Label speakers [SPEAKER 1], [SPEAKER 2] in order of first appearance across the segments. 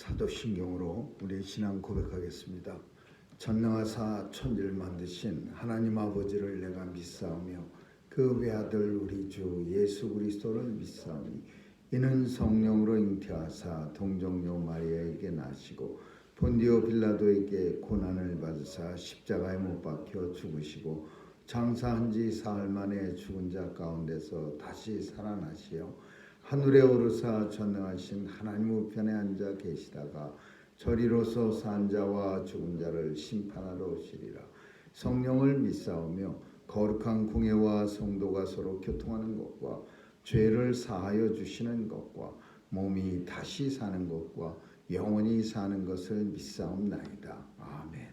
[SPEAKER 1] 사도신경으로 우리의 신앙 고백하겠습니다. 전능하사 천지를 만드신 하나님 아버지를 내가 믿사오며 그 외아들 우리 주 예수 그리스도를 믿사오니 이는 성령으로 잉태하사 동정녀 마리아에게 나시고 본디오 빌라도에게 고난을 받으사 십자가에 못 박혀 죽으시고 장사한 지 사흘 만에 죽은 자 가운데서 다시 살아나시어 하늘에 오르사 전능하신 하나님 우편에 앉아 계시다가 저리로서 산 자와 죽은 자를 심판하러 오시리라. 성령을 믿사오며 거룩한 공회와 성도가 서로 교통하는 것과 죄를 사하여 주시는 것과 몸이 다시 사는 것과 영원히 사는 것을 믿사옵나이다. 아멘.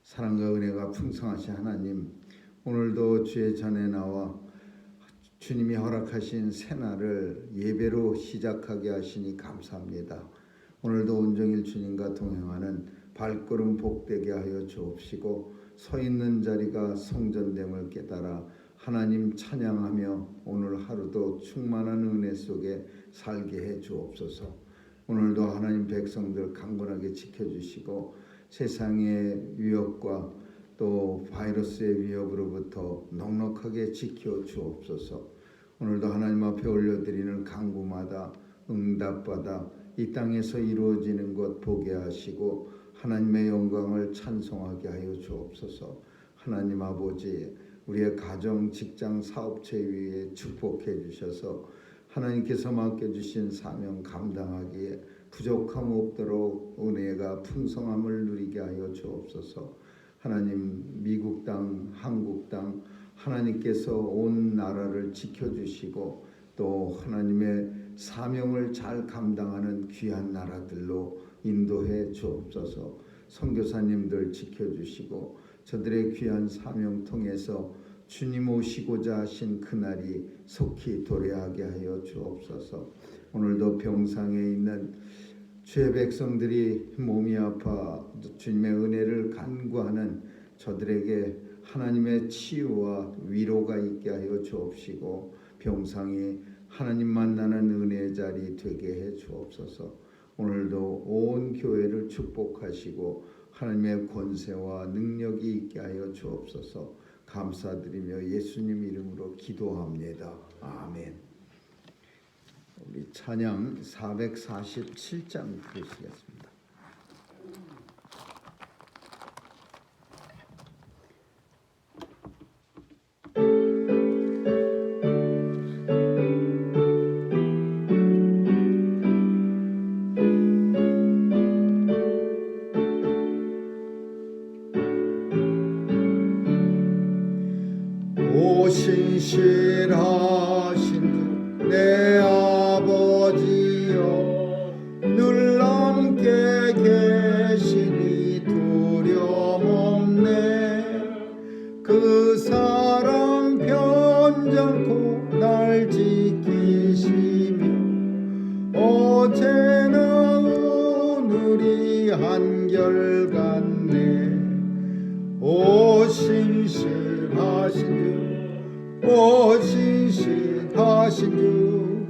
[SPEAKER 1] 사랑과 은혜가 풍성하신 하나님, 오늘도 주의 전에 나와 주님이 허락하신 새날을 예배로 시작하게 하시니 감사합니다. 오늘도 온종일 주님과 동행하는 발걸음 복되게 하여 주옵시고 서 있는 자리가 성전됨을 깨달아 하나님 찬양하며 오늘 하루도 충만한 은혜 속에 살게 해 주옵소서. 오늘도 하나님 백성들 강건하게 지켜주시고 세상의 위협과 또 바이러스의 위협으로부터 넉넉하게 지켜 주옵소서. 오늘도 하나님 앞에 올려드리는 간구마다 응답받아 이 땅에서 이루어지는 것 보게 하시고 하나님의 영광을 찬송하게 하여 주옵소서. 하나님 아버지, 우리의 가정, 직장, 사업체 위에 축복해 주셔서 하나님께서 맡겨주신 사명 감당하기에 부족함 없도록 은혜가 풍성함을 누리게 하여 주옵소서. 하나님, 미국 땅, 한국 땅 하나님께서 온 나라를 지켜주시고 또 하나님의 사명을 잘 감당하는 귀한 나라들로 인도해 주옵소서. 선교사님들 지켜주시고 저들의 귀한 사명 통해서 주님 오시고자 하신 그날이 속히 도래하게 하여 주옵소서. 오늘도 병상에 있는 주의 백성들이 몸이 아파 주님의 은혜를 간구하는 저들에게 하나님의 치유와 위로가 있게 하여 주옵시고 병상이 하나님 만나는 은혜의 자리 되게 해 주옵소서. 오늘도 온 교회를 축복하시고 하나님의 권세와 능력이 있게 하여 주옵소서. 감사드리며 예수님 이름으로 기도합니다. 아멘. 우리 찬양 447장 부르시겠습니다. 신실하신 내 아버지여 늘 함께 계시니 두려움없네. 그 사랑 편찮고 날 지키시며 어제나 오늘이 한결같네. 오 신실하신 오 신실하신 주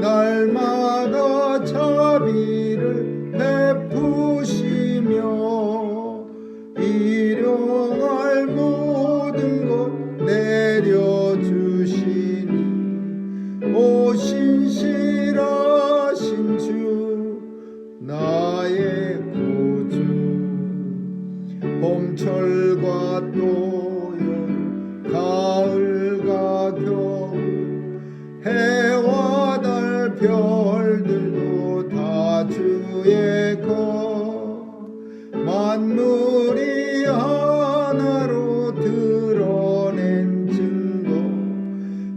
[SPEAKER 1] 날마다 자비를 베푸시며 일용할 모든 것 내려주시니 오 신실하신 주 나의 구주. 봄철과 또여름 가을과 겨울 해와 달 별들도 다 주의 것. 만물이 하나로 드러낸 증거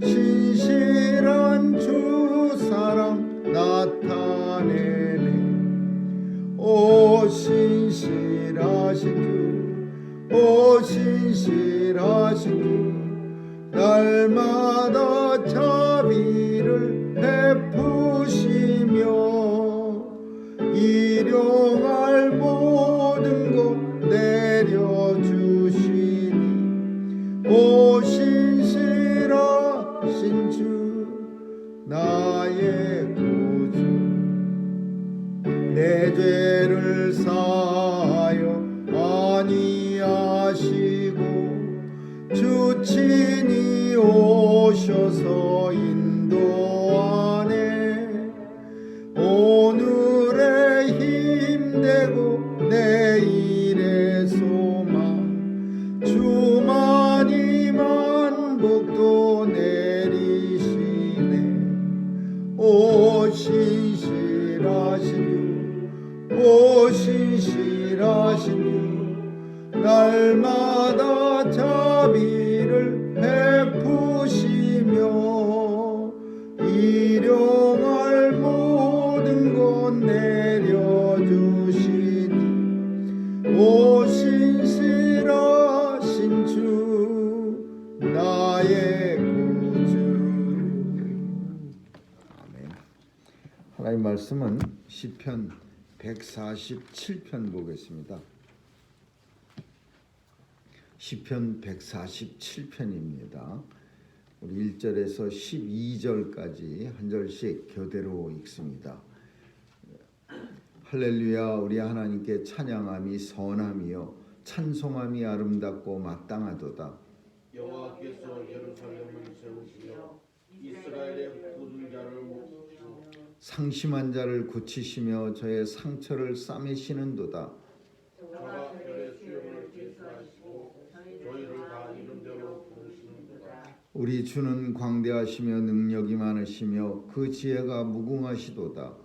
[SPEAKER 1] 신실한 주 사랑 나타내네. 오 신실하신 주 오 신실하신 주 날마다 자비를 베푸시며 일용할 모든 것 내려주시니 오 신실하신 주 나의 구주. 내 내 죄를 사하여 안위하시고 주 친히 오셔서 인도하네. 오늘의 힘되고 내일의 소망 주만이 만복도 내리시네. 오 신실하신 주, 오 신실하신 주, 날마다 자비를 베푸시며 일용할 모든 것 내려주시니 오 신실하신 주 나의 구주. 아멘. 하나님 말씀은 시편 147편 보겠습니다. 시편 147편입니다. 우리 1절에서 12절까지 한 절씩 교대로 읽습니다. 할렐루야. 우리 하나님께 찬양함이 선함이요 찬송함이 아름답고 마땅하도다.
[SPEAKER 2] 여호와께서 예루살렘을 세우시며 이스라엘의 굳은 자를 모으시고
[SPEAKER 1] 상심한 자를 고치시며 저의 상처를 싸매시는도다.
[SPEAKER 2] 저가 별의 수염을 제수하시고 저희를 다 이름대로 부르시는도다.
[SPEAKER 1] 우리 주는 광대하시며 능력이 많으시며 그 지혜가 무궁하시도다.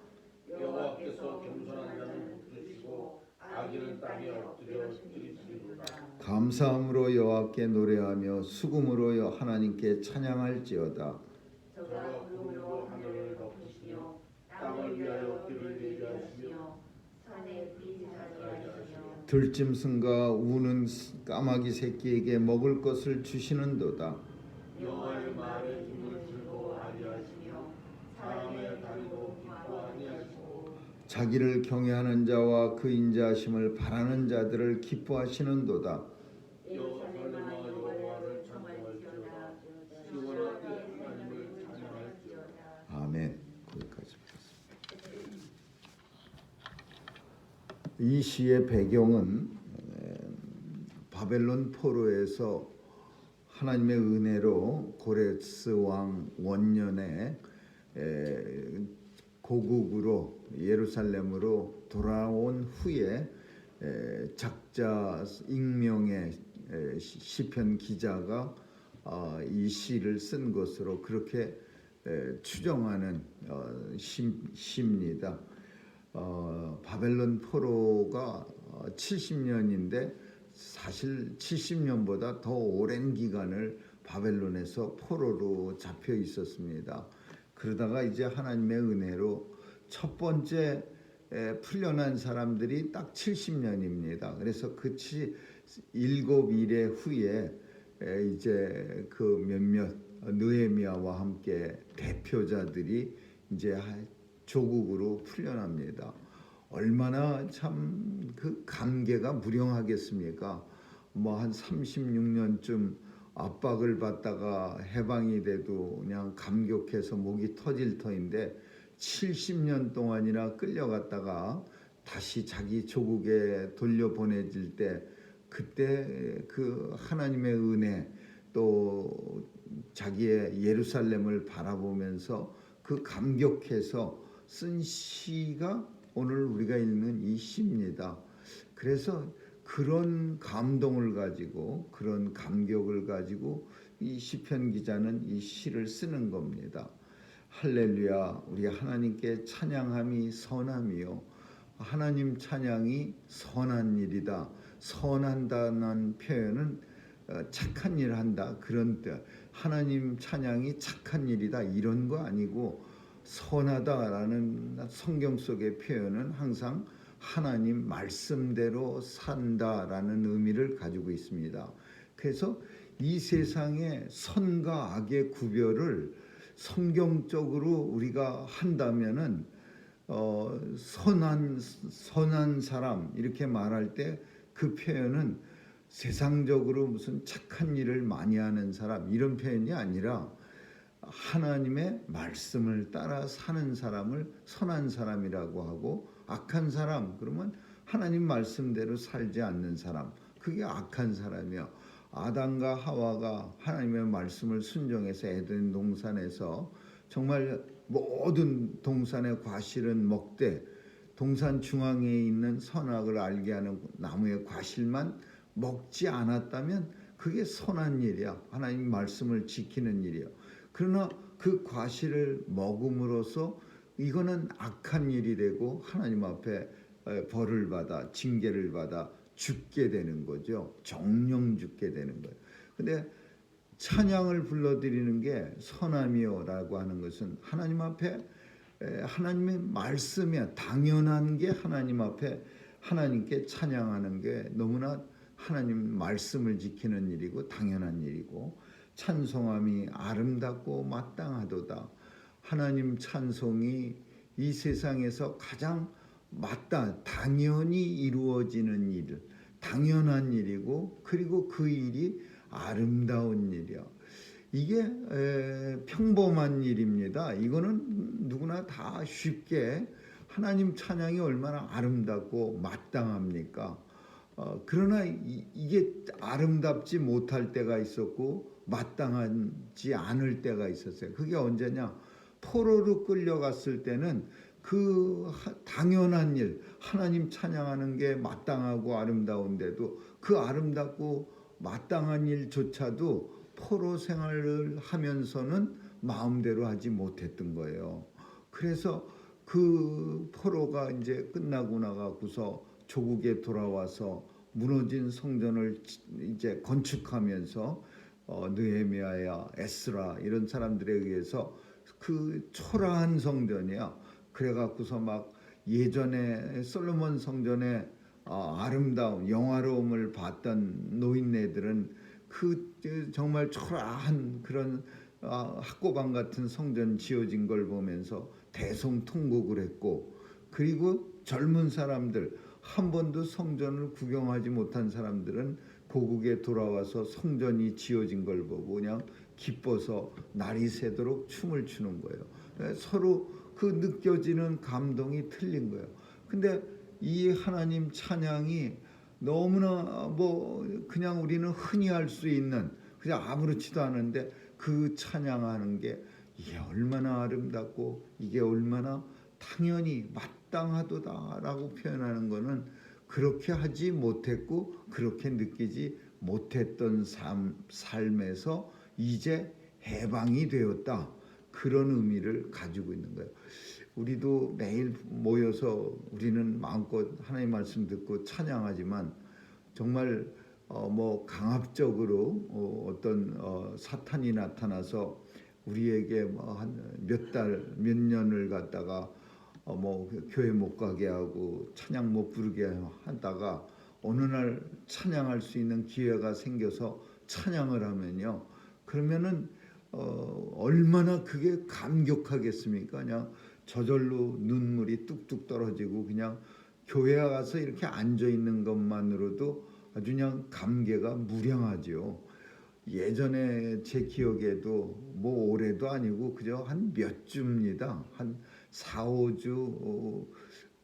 [SPEAKER 2] 여호와께서 겸손한 자는 붙드시고 악인은 땅에 엎드려 뛰시리로다.
[SPEAKER 1] 감사함으로 여호와께 노래하며 수금으로 하나님께 찬양할지어다.
[SPEAKER 2] 저가 구름으로 하늘을 덮으시며 땅을 위하여 길을 내게 하시며 산에 빛이 나게 하시며
[SPEAKER 1] 들짐승과 우는 까마귀 새끼에게 먹을 것을 주시는도다.
[SPEAKER 2] 여호와의 말에 힘을 들고 아니하시며 사람의 다리도 기뻐 아니하시고
[SPEAKER 1] 자기를 경외하는 자와 그 인자하심을 바라는 자들을 기뻐하시는도다.
[SPEAKER 2] 예루살렘아 여호와를 찬송할지어다. 시온아 네 하나님을 찬양할지어다.
[SPEAKER 1] 아멘. 거기까지 읽겠습니다. 이 시의 배경은 바벨론 포로에서 하나님의 은혜로 고레스 왕 원년에 고국으로 예루살렘으로 돌아온 후에 작자 익명의 시편 기자가 이 시를 쓴 것으로 그렇게 추정하는 시입니다. 바벨론 포로가 70년인데 사실 70년보다 더 오랜 기간을 바벨론에서 포로로 잡혀 있었습니다. 그러다가 이제 하나님의 은혜로 첫 번째 풀려난 사람들이 딱 70년입니다. 그래서 그 7일의 후에 이제 그 몇몇 느헤미야와 함께 대표자들이 이제 조국으로 풀려납니다. 얼마나 참 그 감개가 무량하겠습니까? 뭐 한 36년쯤 압박을 받다가 해방이 돼도 그냥 감격해서 목이 터질 터인데 70년 동안이나 끌려갔다가 다시 자기 조국에 돌려보내질 때 그때 그 하나님의 은혜 또 자기의 예루살렘을 바라보면서 그 감격해서 쓴 시가 오늘 우리가 읽는 이 시입니다. 그래서 그런 감동을 가지고 그런 감격을 가지고 이 시편 기자는 이 시를 쓰는 겁니다. 할렐루야. 우리 하나님께 찬양함이 선함이요 하나님 찬양이 선한 일이다. 선한다는 표현은 착한 일을 한다 그런 뜻. 하나님 찬양이 착한 일이다 이런 거 아니고 선하다라는 성경 속의 표현은 항상 하나님 말씀대로 산다라는 의미를 가지고 있습니다. 그래서 이 세상의 선과 악의 구별을 성경적으로 우리가 한다면은 선한 사람 이렇게 말할 때 그 표현은 세상적으로 무슨 착한 일을 많이 하는 사람 이런 표현이 아니라 하나님의 말씀을 따라 사는 사람을 선한 사람이라고 하고, 악한 사람 그러면 하나님 말씀대로 살지 않는 사람, 그게 악한 사람이요. 아담과 하와가 하나님의 말씀을 순종해서 에덴 동산에서 정말 모든 동산의 과실은 먹되 동산 중앙에 있는 선악을 알게 하는 나무의 과실만 먹지 않았다면 그게 선한 일이야. 하나님 말씀을 지키는 일이야. 그러나 그 과실을 먹음으로써 이거는 악한 일이 되고 하나님 앞에 벌을 받아, 징계를 받아 죽게 되는 거죠. 정령 죽게 되는 거예요. 근데 찬양을 불러드리는 게 선함이요라고 하는 것은 하나님 앞에 하나님의 말씀이야. 당연한 게 하나님 앞에 하나님께 찬양하는 게 너무나 하나님 말씀을 지키는 일이고 당연한 일이고, 찬송함이 아름답고 마땅하도다. 하나님 찬송이 이 세상에서 가장 당연히 이루어지는 일, 당연한 일이고, 그리고 그 일이 아름다운 일이야. 이게 평범한 일입니다. 이거는 누구나 다 쉽게, 하나님 찬양이 얼마나 아름답고 마땅합니까? 그러나 이게 아름답지 못할 때가 있었고 마땅하지 않을 때가 있었어요. 그게 언제냐? 포로로 끌려갔을 때는 그 당연한 일, 하나님 찬양하는 게 마땅하고 아름다운데도 그 아름답고 마땅한 일조차도 포로 생활을 하면서는 마음대로 하지 못했던 거예요. 그래서 그 포로가 이제 끝나고 나가고서 조국에 돌아와서 무너진 성전을 이제 건축하면서 느헤미야야, 에스라 이런 사람들에 의해서 그 초라한 성전이야. 그래갖고서 막 예전에 솔로몬 성전의 아름다움, 영화로움을 봤던 노인네들은 그 정말 초라한 그런 학고방 같은 성전 지어진 걸 보면서 대성통곡을 했고, 그리고 젊은 사람들, 한 번도 성전을 구경하지 못한 사람들은 고국에 돌아와서 성전이 지어진 걸 보고 그냥 기뻐서 날이 새도록 춤을 추는 거예요. 서로 그 느껴지는 감동이 틀린 거예요. 근데 이 하나님 찬양이 너무나 그냥 우리는 흔히 할 수 있는, 그냥 아무렇지도 않은데 그 찬양하는 게 이게 얼마나 아름답고 이게 얼마나 당연히 마땅하도다라고 표현하는 거는 그렇게 하지 못했고 그렇게 느끼지 못했던 삶에서 이제 해방이 되었다, 그런 의미를 가지고 있는 거예요. 우리도 매일 모여서 우리는 마음껏 하나님 말씀 듣고 찬양하지만 정말 강압적으로 어떤 사탄이 나타나서 우리에게 한 몇 달, 몇 년을 갖다가 교회 못 가게 하고 찬양 못 부르게 하다가 어느 날 찬양할 수 있는 기회가 생겨서 찬양을 하면요, 그러면은 얼마나 그게 감격하겠습니까? 그냥 저절로 눈물이 뚝뚝 떨어지고 그냥 교회 가서 이렇게 앉아 있는 것만으로도 아주 그냥 감개가 무량하죠. 예전에 제 기억에도 올해도 아니고 그저 한 몇 주입니다. 한 4, 5주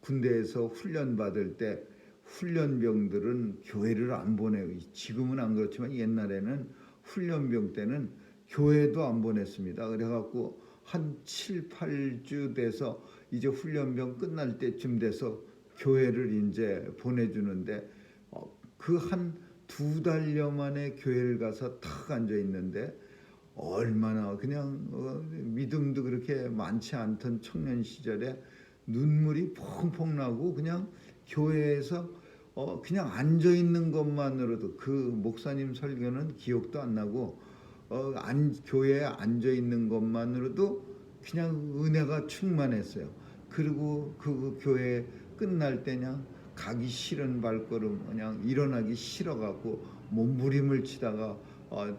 [SPEAKER 1] 군대에서 훈련 받을 때 훈련병들은 교회를 안 보내요. 지금은 안 그렇지만 옛날에는 훈련병 때는 교회도 안 보냈습니다. 그래갖고 한 7, 8주 돼서 이제 훈련병 끝날 때쯤 돼서 교회를 이제 보내주는데 그 한 2달여 만에 교회를 가서 탁 앉아 있는데 얼마나 그냥 믿음도 그렇게 많지 않던 청년 시절에 눈물이 펑펑 나고 그냥 교회에서 그냥 앉아 있는 것만으로도, 그 목사님 설교는 기억도 안 나고 교회에 앉아 있는 것만으로도 그냥 은혜가 충만했어요. 그리고 그 교회 끝날 때 그냥 가기 싫은 발걸음, 그냥 일어나기 싫어갖고 몸부림을 치다가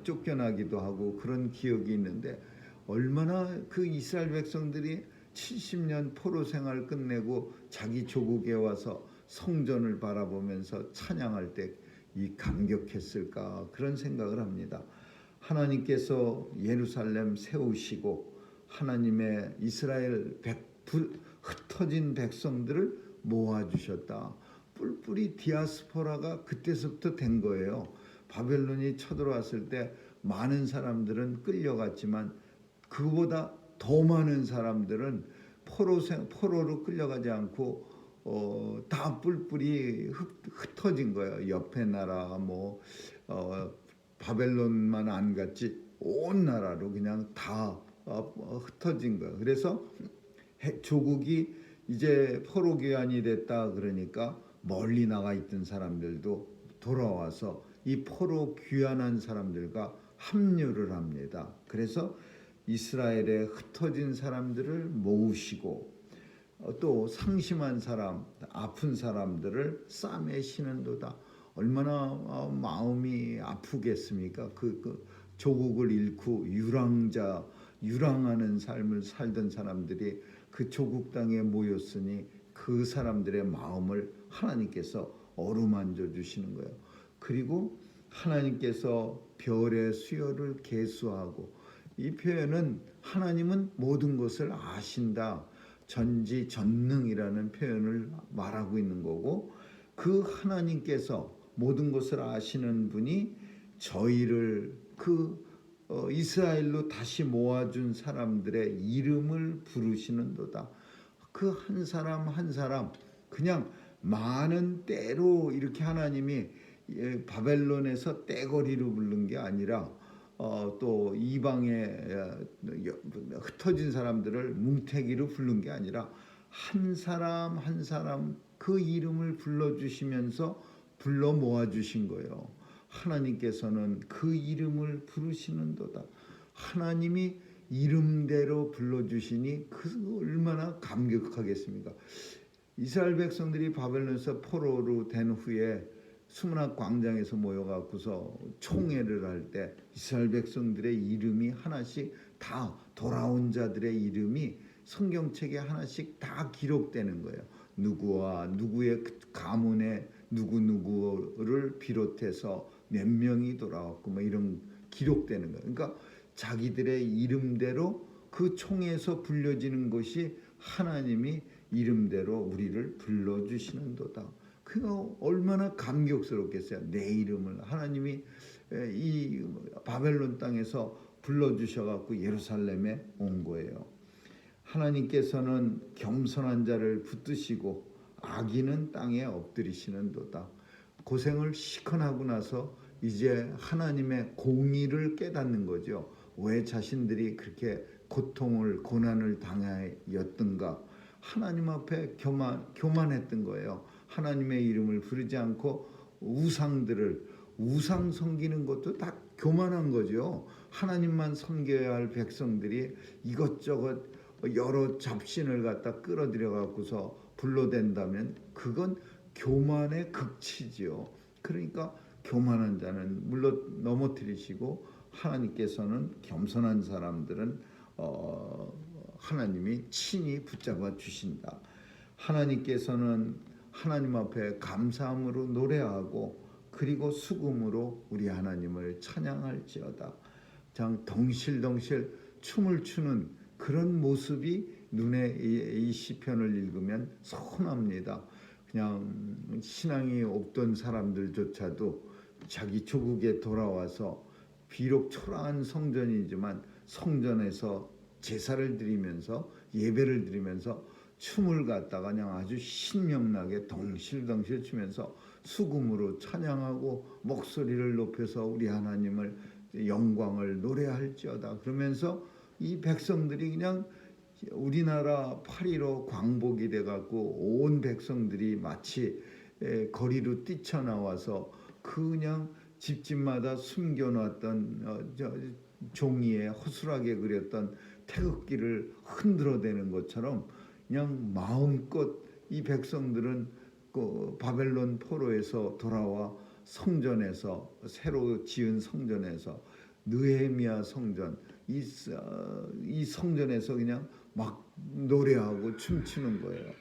[SPEAKER 1] 쫓겨나기도 하고 그런 기억이 있는데, 얼마나 그 이스라엘 백성들이 70년 포로 생활 끝내고 자기 조국에 와서 성전을 바라보면서 찬양할 때 이 감격했을까, 그런 생각을 합니다. 하나님께서 예루살렘 세우시고 하나님의 이스라엘 흩어진 백성들을 모아주셨다. 뿔뿔이 디아스포라가 그때서부터 된 거예요. 바벨론이 쳐들어왔을 때 많은 사람들은 끌려갔지만 그보다 더 많은 사람들은 포로로 끌려가지 않고 다 뿔뿔이 흩어진 거예요. 옆에 나라 바벨론만 안 갔지 온 나라로 그냥 다 흩어진 거예요. 그래서 조국이 이제 포로 귀환이 됐다 그러니까 멀리 나가 있던 사람들도 돌아와서 이 포로 귀환한 사람들과 합류를 합니다. 그래서 이스라엘에 흩어진 사람들을 모으시고 또 상심한 사람, 아픈 사람들을 쌈에 시는도다. 얼마나 마음이 아프겠습니까? 그 조국을 잃고 유랑하는 삶을 살던 사람들이 그 조국 땅에 모였으니 그 사람들의 마음을 하나님께서 어루만져 주시는 거예요. 그리고 하나님께서 별의 수요를 계수하고, 이 표현은 하나님은 모든 것을 아신다, 전지전능이라는 표현을 말하고 있는 거고, 그 하나님께서 모든 것을 아시는 분이 저희를 이스라엘로 다시 모아준 사람들의 이름을 부르시는도다. 그 한 사람 한 사람 그냥 많은 때로 이렇게 하나님이 바벨론에서 떼거리로 부른 게 아니라 또 이방에 흩어진 사람들을 뭉태기로 부른 게 아니라 한 사람 한 사람 그 이름을 불러주시면서 불러 모아주신 거예요. 하나님께서는 그 이름을 부르시는도다. 하나님이 이름대로 불러주시니 그 얼마나 감격하겠습니까? 이스라엘 백성들이 바벨론에서 포로로 된 후에 수문학 광장에서 모여갖고서 총회를 할 때 이스라엘 백성들의 이름이 하나씩 다 돌아온 자들의 이름이 성경책에 하나씩 다 기록되는 거예요. 누구와 누구의 가문에 누구를 비롯해서 몇 명이 돌아왔고 이런 기록되는 거예요. 그러니까 자기들의 이름대로 그 총에서 불려지는 것이 하나님이 이름대로 우리를 불러주시는도다. 그가 얼마나 감격스럽겠어요. 내 이름을 하나님이 이 바벨론 땅에서 불러주셔갖고 예루살렘에 온 거예요. 하나님께서는 겸손한 자를 붙드시고 악인은 땅에 엎드리시는도다. 고생을 시큰하고 나서 이제 하나님의 공의를 깨닫는 거죠. 왜 자신들이 그렇게 고난을 당하였던가. 하나님 앞에 교만했던 거예요. 하나님의 이름을 부르지 않고 우상 섬기는 것도 다 교만한 거죠. 하나님만 섬겨야 할 백성들이 이것저것 여러 잡신을 갖다 끌어들여 갖고서 불러댄다면 그건 교만의 극치지요. 그러니까 교만한 자는 물론 넘어뜨리시고 하나님께서는 겸손한 사람들은 하나님이 친히 붙잡아 주신다. 하나님께서는 하나님 앞에 감사함으로 노래하고 그리고 수금으로 우리 하나님을 찬양할지어다. 장 덩실덩실 춤을 추는 그런 모습이 눈에 이 시편을 읽으면 선합니다. 그냥 신앙이 없던 사람들조차도 자기 조국에 돌아와서 비록 초라한 성전이지만 성전에서 제사를 드리면서 예배를 드리면서 춤을 갖다가 그냥 아주 신명나게 덩실덩실 추면서 수금으로 찬양하고 목소리를 높여서 우리 하나님을 영광을 노래할지어다. 그러면서 이 백성들이 그냥 우리나라 8.15 광복이 돼갖고 온 백성들이 마치 거리로 뛰쳐나와서 그냥 집집마다 숨겨놨던 종이에 허술하게 그렸던 태극기를 흔들어대는 것처럼 그냥 마음껏 이 백성들은 그 바벨론 포로에서 돌아와 성전에서 새로 지은 성전에서 느헤미야 성전 이 성전에서 그냥 막 노래하고 춤추는 거예요.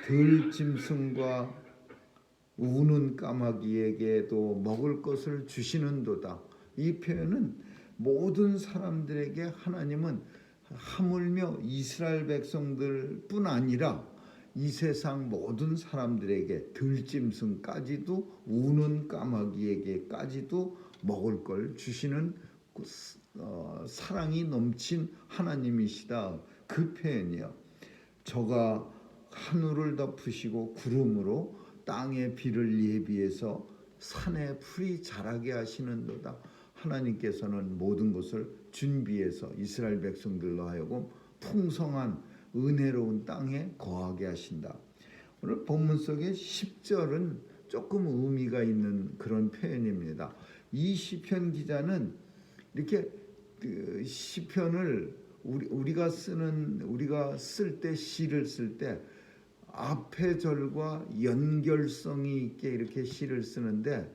[SPEAKER 1] 들짐승과 우는 까마귀에게도 먹을 것을 주시는도다. 이 표현은 모든 사람들에게 하나님은 하물며 이스라엘 백성들뿐 아니라 이 세상 모든 사람들에게 들짐승까지도 우는 까마귀에게까지도 먹을 걸 주시는 사랑이 넘친 하나님이시다. 그 표현이요. 저가 하늘을 덮으시고 구름으로 땅의 비를 예비해서 산에 풀이 자라게 하시는도다. 하나님께서는 모든 것을 준비해서 이스라엘 백성들로 하여금 풍성한 은혜로운 땅에 거하게 하신다. 오늘 본문 속의 10절은 조금 의미가 있는 그런 표현입니다. 이 시편 기자는 이렇게 시편을 우리가 쓸 때 시를 쓸 때 앞의 절과 연결성이 있게 이렇게 시를 쓰는데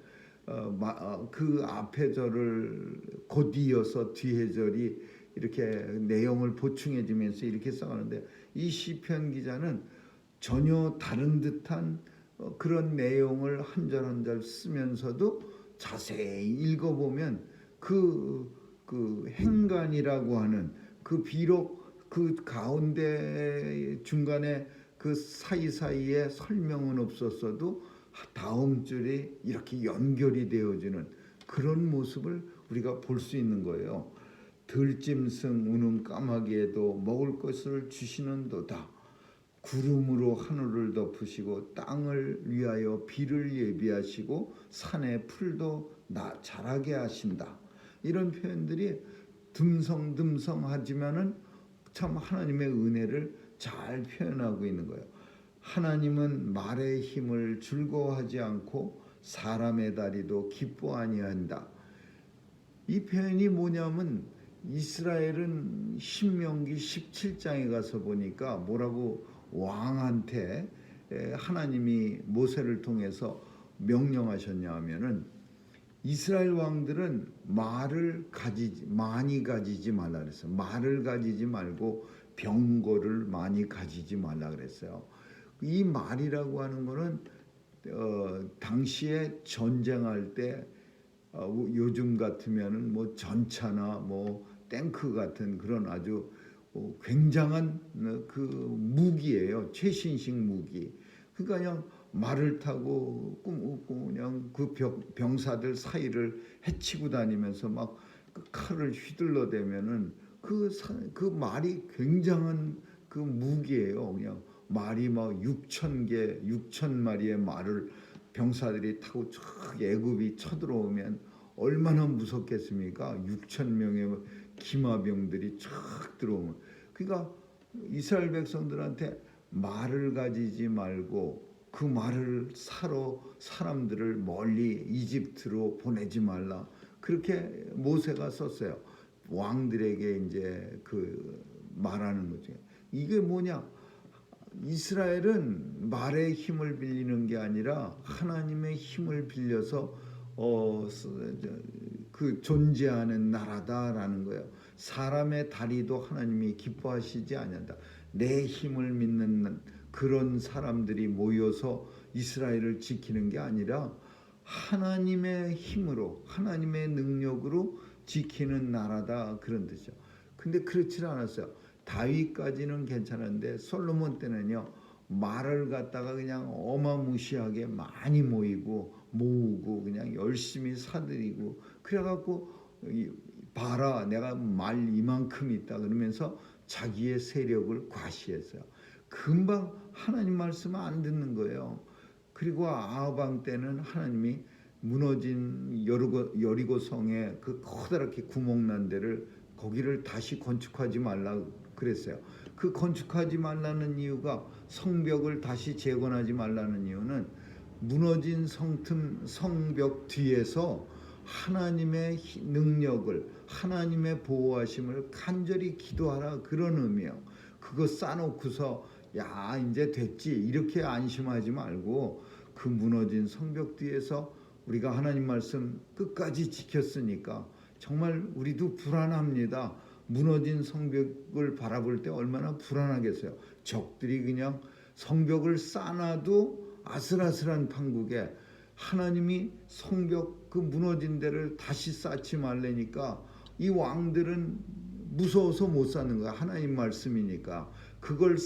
[SPEAKER 1] 그 앞의 절을 곧 이어서 뒤에 절이 이렇게 내용을 보충해 주면서 이렇게 써가는데 이 시편 기자는 전혀 다른 듯한 그런 내용을 한 절 한 절 쓰면서도 자세히 읽어보면 그 행간이라고 하는 그 비록 그 가운데 중간에 그 사이사이에 설명은 없었어도 다음 줄이 이렇게 연결이 되어지는 그런 모습을 우리가 볼 수 있는 거예요. 들짐승 우는 까마귀에도 먹을 것을 주시는도다. 구름으로 하늘을 덮으시고 땅을 위하여 비를 예비하시고 산에 풀도 자라게 하신다. 이런 표현들이 듬성듬성하지만은 참 하나님의 은혜를 잘 표현하고 있는 거예요. 하나님은 말의 힘을 즐거워하지 않고 사람의 다리도 기뻐 아니한다. 이 표현이 뭐냐면 이스라엘은 신명기 17장에 가서 보니까 뭐라고 왕한테 하나님이 모세를 통해서 명령하셨냐 하면은 이스라엘 왕들은 많이 가지지 말라 그랬어요. 말을 가지지 말고 병거를 많이 가지지 말라 그랬어요. 이 말이라고 하는 거는 당시에 전쟁할 때 요즘 같으면은 뭐 전차나 뭐 탱크 같은 그런 아주 굉장한 그 무기예요. 최신식 무기. 그러니까 그냥 말을 타고 그냥 그 병사들 사이를 헤치고 다니면서 막 그 칼을 휘둘러대면은 그 말이 굉장한 그 무기예요. 그냥 말이 막 6,000마리의 말을 병사들이 타고 쫙 애굽이 쳐들어오면 얼마나 무섭겠습니까? 6,000명의 기마병들이 쫙 들어오면. 그러니까 이스라엘 백성들한테 말을 가지지 말고 그 말을 사러 사람들을 멀리 이집트로 보내지 말라. 그렇게 모세가 썼어요. 왕들에게 이제 그 말하는 거죠. 이게 뭐냐? 이스라엘은 말의 힘을 빌리는 게 아니라 하나님의 힘을 빌려서 그 존재하는 나라다라는 거예요. 사람의 다리도 하나님이 기뻐하시지 않는다. 내 힘을 믿는 그런 사람들이 모여서 이스라엘을 지키는 게 아니라 하나님의 힘으로 하나님의 능력으로 지키는 나라다 그런 뜻이죠. 근데 그렇지 않았어요. 다윗까지는 괜찮은데 솔로몬 때는요 말을 갖다가 그냥 어마무시하게 많이 모으고 그냥 열심히 사들이고 그래갖고 봐라 내가 말 이만큼 있다 그러면서 자기의 세력을 과시했어요. 금방 하나님 말씀을 안 듣는 거예요. 그리고 아합 때는 하나님이 무너진 여리고 성에 그 커다랗게 구멍난 데를 거기를 다시 건축하지 말라 그랬어요. 그 건축하지 말라는 이유가 성벽을 다시 재건하지 말라는 이유는 무너진 성벽 뒤에서 하나님의 능력을 하나님의 보호하심을 간절히 기도하라 그런 의미예요. 그거 쌓아놓고서 야 이제 됐지 이렇게 안심하지 말고 그 무너진 성벽 뒤에서 우리가 하나님 말씀 끝까지 지켰으니까 정말 우리도 불안합니다. 무너진 성벽을 바라볼 때 얼마나 불안하겠어요. 적들이 그냥 성벽을 쌓아놔도 아슬아슬한 판국에 하나님이 성벽 그 무너진 데를 다시 쌓지 말라니까 이 왕들은 무서워서 못 사는 거야. 하나님 말씀이니까 그걸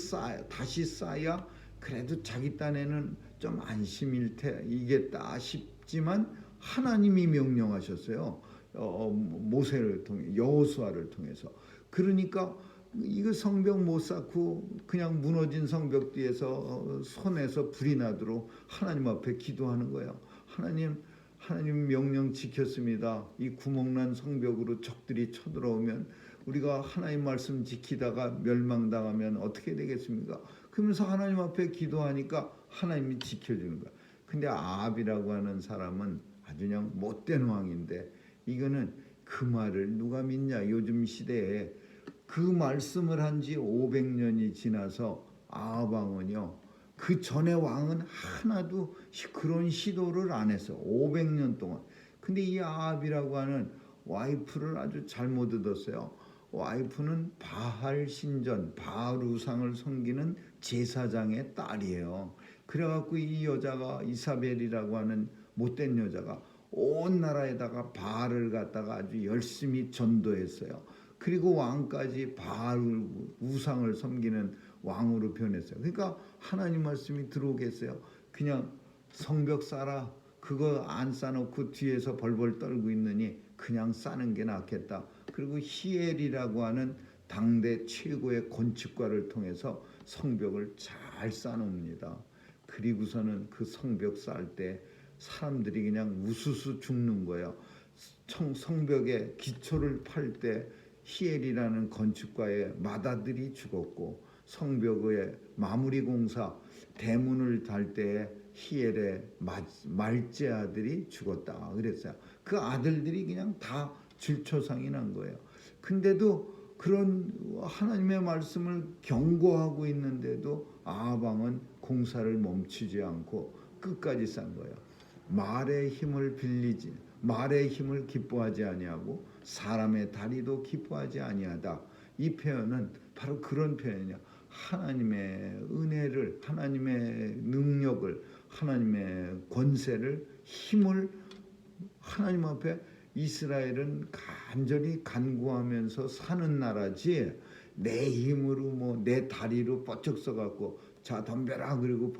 [SPEAKER 1] 다시 쌓아야 그래도 자기 딴에는 좀 안심이겠다 싶지만 하나님이 명령하셨어요. 모세를 통해 여호수아를 통해서. 그러니까 이거 성벽 못 쌓고 그냥 무너진 성벽 뒤에서 손에서 불이 나도록 하나님 앞에 기도하는 거예요. 하나님 명령 지켰습니다. 이 구멍난 성벽으로 적들이 쳐들어오면 우리가 하나님 말씀 지키다가 멸망당하면 어떻게 되겠습니까? 그러면서 하나님 앞에 기도하니까 하나님이 지켜주는 거야. 근데 아합이라고 하는 사람은 아주 그냥 못된 왕인데 이거는 그 말을 누가 믿냐? 요즘 시대에 그 말씀을 한 지 500년이 지나서 아합 왕은요. 그 전에 왕은 하나도 그런 시도를 안 했어. 500년 동안. 근데 이 아합이라고 하는 와이프를 아주 잘못 얻었어요. 와이프는 바알 신전, 바알 우상을 섬기는 제사장의 딸이에요. 그래갖고 이 여자가 이사벨이라고 하는 못된 여자가 온 나라에다가 바알을 갖다가 아주 열심히 전도했어요. 그리고 왕까지 바알 우상을 섬기는 왕으로 변했어요. 그러니까 하나님 말씀이 들어오겠어요. 그냥 성벽 쌓아 그거 안 쌓아놓고 뒤에서 벌벌 떨고 있느니 그냥 쌓는 게 낫겠다. 그리고 히엘이라고 하는 당대 최고의 건축가를 통해서 성벽을 잘 쌓아놉니다. 그리고서는 그 성벽 쌓을 때 사람들이 그냥 우수수 죽는 거예요. 성벽의 기초를 팔 때 히엘이라는 건축가의 맏아들이 죽었고 성벽의 마무리 공사 대문을 달 때 히엘의 말째 아들이 죽었다 그랬어요. 그 아들들이 그냥 다 질초상이 난 거예요. 근데도 그런 하나님의 말씀을 경고하고 있는데도 아합 왕은 공사를 멈추지 않고 끝까지 쌓은 거예요. 말의 힘을 기뻐하지 아니하고 사람의 다리도 기뻐하지 아니하다. 이 표현은 바로 그런 표현이야. 하나님의 은혜를, 하나님의 능력을, 하나님의 권세를, 힘을 하나님 앞에 이스라엘은 간절히 간구하면서 사는 나라지 내 힘으로 내 다리로 뻗쩍 서갖고 자 덤벼라 그리고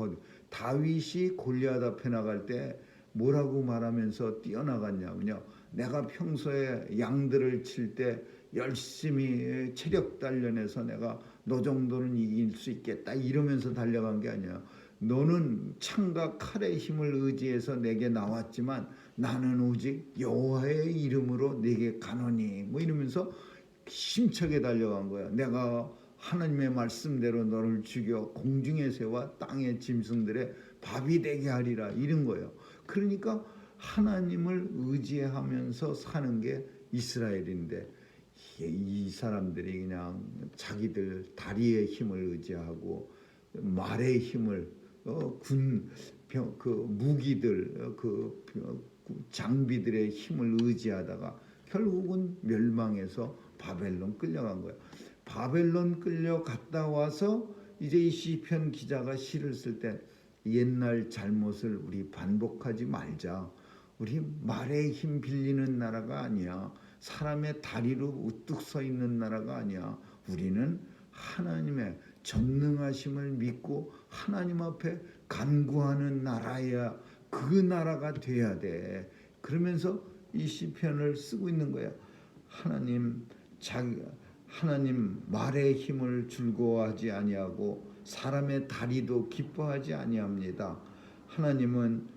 [SPEAKER 1] 다윗이 골리앗 앞에 나갈 때 뭐라고 말하면서 뛰어나갔냐면요. 내가 평소에 양들을 칠 때 열심히 체력 단련해서 내가 너 정도는 이길 수 있겠다 이러면서 달려간 게 아니야. 너는 창과 칼의 힘을 의지해서 내게 나왔지만 나는 오직 여호와의 이름으로 내게 가노니 이러면서 힘차게 달려간 거야. 내가 하나님의 말씀대로 너를 죽여 공중의 새와 땅의 짐승들의 밥이 되게 하리라 이런 거예요. 그러니까 하나님을 의지하면서 사는 게 이스라엘인데 이 사람들이 그냥 자기들 다리의 힘을 의지하고 말의 힘을 무기들 장비들의 힘을 의지하다가 결국은 멸망해서 바벨론 끌려간 거예요. 바벨론 끌려갔다 와서 이제 이 시편 기자가 시를 쓸 때 옛날 잘못을 우리 반복하지 말자. 우리 말의 힘 빌리는 나라가 아니야. 사람의 다리로 우뚝 서 있는 나라가 아니야. 우리는 하나님의 전능하심을 믿고 하나님 앞에 간구하는 나라야. 그 나라가 돼야 돼. 그러면서 이 시편을 쓰고 있는 거야. 하나님 말의 힘을 즐거워하지 아니하고 사람의 다리도 기뻐하지 아니합니다. 하나님은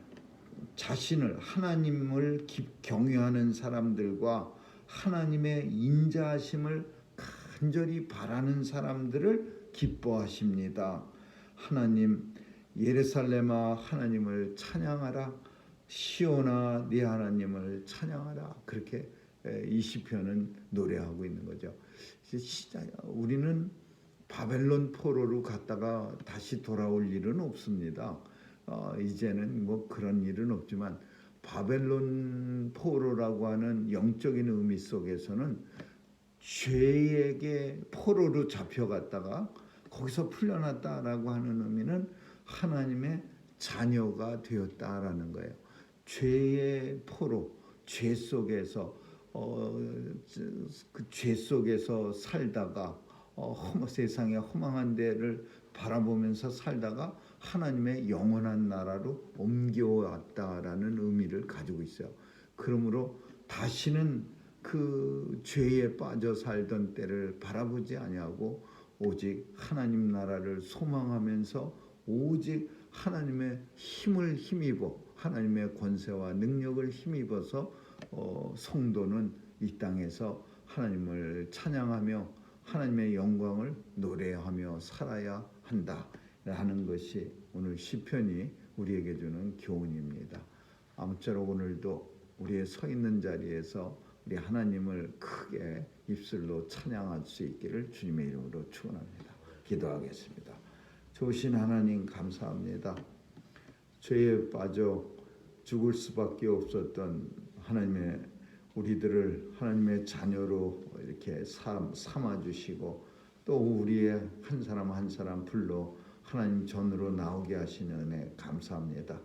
[SPEAKER 1] 하나님을 경외하는 사람들과 하나님의 인자하심을 간절히 바라는 사람들을 기뻐하십니다. 하나님 예루살렘아 하나님을 찬양하라. 시온아 네 하나님을 찬양하라. 그렇게 이 시편은 노래하고 있는 거죠. 우리는 바벨론 포로로 갔다가 다시 돌아올 일은 없습니다. 이제는 그런 일은 없지만 바벨론 포로라고 하는 영적인 의미 속에서는 죄에게 포로로 잡혀갔다가 거기서 풀려났다라고 하는 의미는 하나님의 자녀가 되었다라는 거예요. 죄의 포로, 죄 속에서 그 죄 속에서 살다가 세상의 허망한 데를 바라보면서 살다가 하나님의 영원한 나라로 옮겨왔다라는 의미를 가지고 있어요. 그러므로 다시는 그 죄에 빠져 살던 때를 바라보지 아니하고 오직 하나님 나라를 소망하면서 오직 하나님의 힘을 힘입어 하나님의 권세와 능력을 힘입어서 성도는 이 땅에서 하나님을 찬양하며 하나님의 영광을 노래하며 살아야 한다라는 것이 오늘 시편이 우리에게 주는 교훈입니다. 아무쪼록 오늘도 우리의 서 있는 자리에서 우리 하나님을 크게 입술로 찬양할 수 있기를 주님의 이름으로 축원합니다. 기도하겠습니다. 좋으신 하나님 감사합니다. 죄에 빠져 죽을 수밖에 없었던 하나님의 우리들을 하나님의 자녀로 이렇게 삼아 주시고 또 우리의 한 사람 한 사람 불러 하나님 전으로 나오게 하시는 은혜 감사합니다.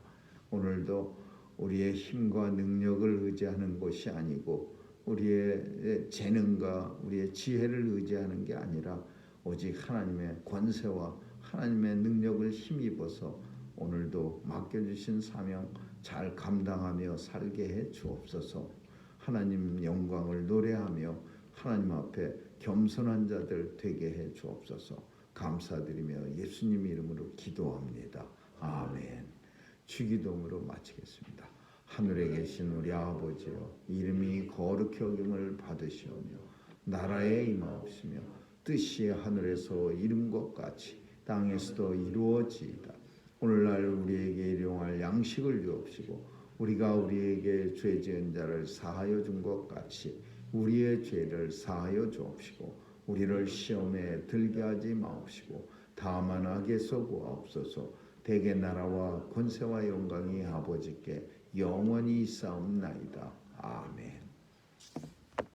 [SPEAKER 1] 오늘도 우리의 힘과 능력을 의지하는 것이 아니고 우리의 재능과 우리의 지혜를 의지하는 게 아니라 오직 하나님의 권세와 하나님의 능력을 힘입어서 오늘도 맡겨주신 사명 잘 감당하며 살게 해 주옵소서. 하나님 영광을 노래하며 하나님 앞에 겸손한 자들 되게 해 주옵소서. 감사드리며 예수님 이름으로 기도합니다. 아멘. 주기도문으로 마치겠습니다. 하늘에 계신 우리 아버지여, 이름이 거룩히 여김을 받으시오며 나라에 임하옵시며 뜻이 하늘에서 이룬 것 같이 땅에서도 이루어지이다. 오늘날 우리에게 일용할 양식을 주옵시고 우리가 우리에게 죄 지은 자를 사하여 준 것 같이 우리의 죄를 사하여 주옵시고 우리를 시험에 들게 하지 마옵시고 다만 악에서 구하옵소서. 대개 나라와 권세와 영광이 아버지께 영원히 있사옵나이다. 아멘.